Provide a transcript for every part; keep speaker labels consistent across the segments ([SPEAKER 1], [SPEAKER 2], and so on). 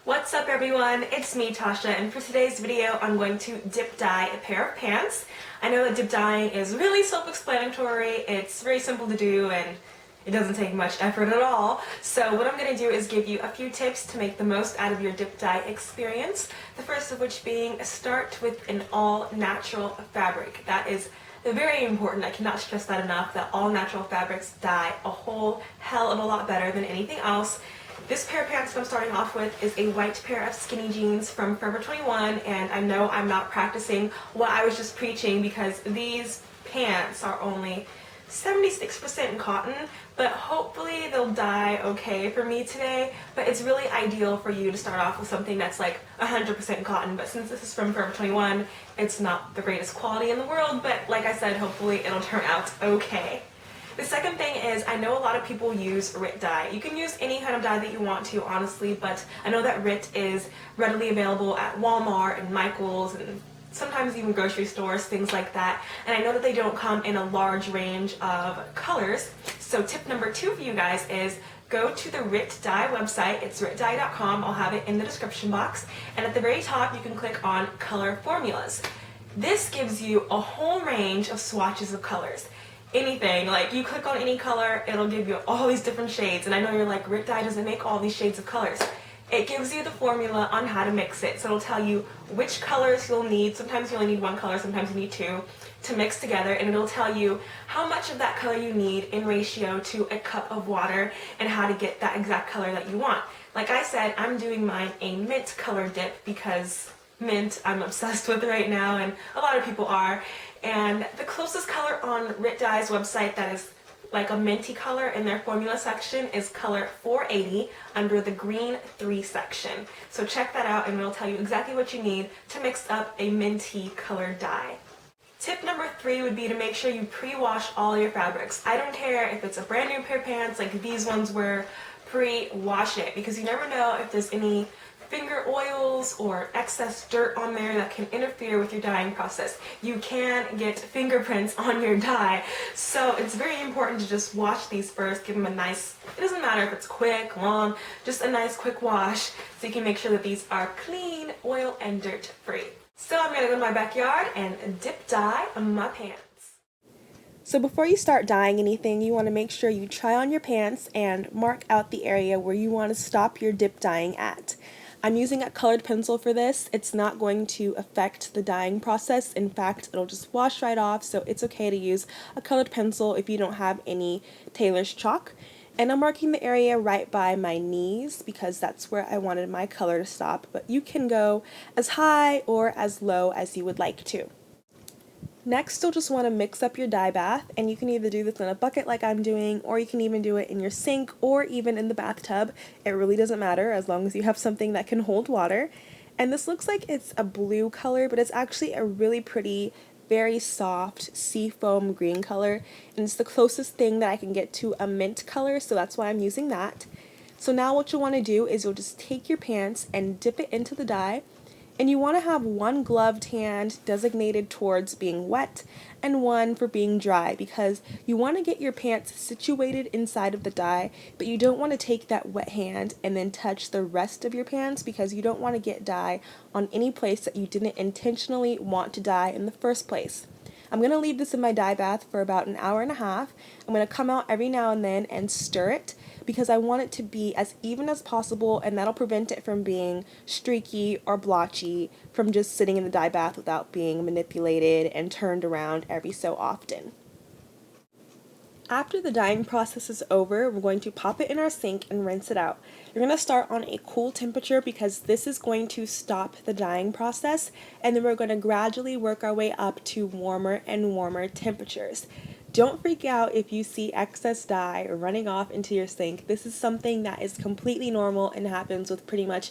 [SPEAKER 1] What's up everyone, it's me Tasha, and for today's video I'm going to dip dye a pair of pants. I know that dip dyeing is really self-explanatory, it's very simple to do and it doesn't take much effort at all. So what I'm going to do is give you a few tips to make the most out of your dip dye experience. The first of which being start with an all-natural fabric. That is very important. I cannot stress that enough, that all-natural fabrics dye a whole hell of a lot better than anything else. This pair of pants that I'm starting off with is a white pair of skinny jeans from Forever 21, and I know I'm not practicing what I was just preaching because these pants are only 76% cotton, but hopefully they'll dye okay for me today. But it's really ideal for you to start off with something that's like 100% cotton, but since this is from Forever 21, it's not the greatest quality in the world, but like I said, hopefully it'll turn out okay. The second thing is, I know a lot of people use RIT dye. You can use any kind of dye that you want to, honestly, but I know that RIT is readily available at Walmart and Michael's and sometimes even grocery stores, things like that. And I know that they don't come in a large range of colors. So tip number 2 for you guys is go to the RIT dye website. It's ritdye.com. I'll have it in the description box. And at the very top, you can click on color formulas. This gives you a whole range of swatches of colors. Anything, like you click on any color, it'll give you all these different shades. And I know you're like, RIT dye doesn't make all these shades of colors. It gives you the formula on how to mix it. So it'll tell you which colors you'll need. Sometimes you only need one color, sometimes you need two to mix together, and it'll tell you how much of that color you need in ratio to a cup of water and how to get that exact color that you want. Like I said, I'm doing mine a mint color dip because mint I'm obsessed with right now, and a lot of people are. And the closest color on RIT dye's website that is like a minty color in their formula section is color 480 under the green 3 section. So check that out and it'll tell you exactly what you need to mix up a minty color dye. Tip number 3 would be to make sure you pre-wash all your fabrics. I don't care if it's a brand new pair of pants like these ones were, pre-wash it because you never know if there's any finger oils or excess dirt on there that can interfere with your dyeing process. You can get fingerprints on your dye, so it's very important to just wash these first. Give them a nice, it doesn't matter if it's quick, long, just a nice quick wash so you can make sure that these are clean, oil and dirt free. So I'm gonna go to my backyard and dip dye my pants. So before you start dyeing anything, you want to make sure you try on your pants and mark out the area where you want to stop your dip dyeing at. I'm using a colored pencil for this. It's not going to affect the dyeing process. In fact, it'll just wash right off, so it's okay to use a colored pencil if you don't have any tailor's chalk. And I'm marking the area right by my knees because that's where I wanted my color to stop, but you can go as high or as low as you would like to. Next, you'll just want to mix up your dye bath, and you can either do this in a bucket like I'm doing, or you can even do it in your sink or even in the bathtub. It really doesn't matter as long as you have something that can hold water. And this looks like it's a blue color, but it's actually a really pretty, very soft seafoam green color, and it's the closest thing that I can get to a mint color, so that's why I'm using that. So now what you'll want to do is you'll just take your pants and dip it into the dye. And you want to have one gloved hand designated towards being wet and one for being dry because you want to get your pants situated inside of the dye, but you don't want to take that wet hand and then touch the rest of your pants because you don't want to get dye on any place that you didn't intentionally want to dye in the first place. I'm going to leave this in my dye bath for about an hour and a half. I'm going to come out every now and then and stir it because I want it to be as even as possible, and that'll prevent it from being streaky or blotchy from just sitting in the dye bath without being manipulated and turned around every so often. After the dyeing process is over, we're going to pop it in our sink and rinse it out. You're going to start on a cool temperature because this is going to stop the dyeing process, and then we're going to gradually work our way up to warmer and warmer temperatures. Don't freak out if you see excess dye running off into your sink. This is something that is completely normal and happens with pretty much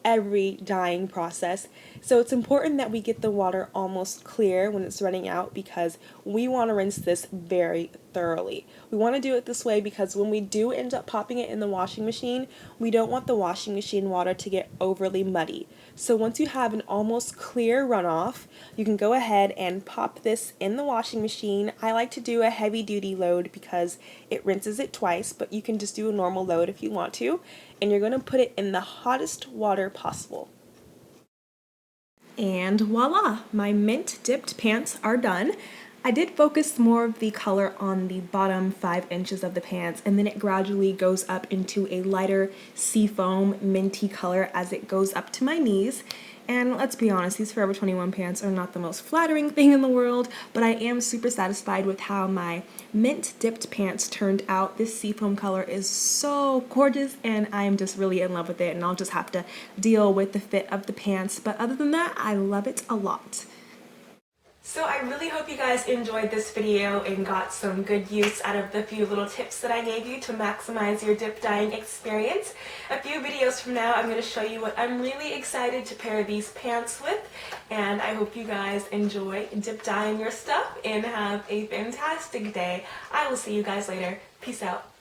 [SPEAKER 1] every dyeing process. So it's important that we get the water almost clear when it's running out because we want to rinse this very thoroughly. We want to do it this way because when we do end up popping it in the washing machine, we don't want the washing machine water to get overly muddy. So once you have an almost clear runoff, you can go ahead and pop this in the washing machine. I like to do a heavy duty load because it rinses it twice, but you can just do a normal load if you want to. And you're going to put it in the hottest water possible. And voila, my mint dipped pants are done. I did focus more of the color on the bottom 5 inches of the pants, and then it gradually goes up into a lighter seafoam minty color as it goes up to my knees. And let's be honest, these Forever 21 pants are not the most flattering thing in the world, but I am super satisfied with how my mint dipped pants turned out. This seafoam color is so gorgeous and I'm just really in love with it, and I'll just have to deal with the fit of the pants. But other than that, I love it a lot. So I really hope you guys enjoyed this video and got some good use out of the few little tips that I gave you to maximize your dip dyeing experience. A few videos from now, I'm going to show you what I'm really excited to pair these pants with, and I hope you guys enjoy dip dyeing your stuff and have a fantastic day. I will see you guys later. Peace out.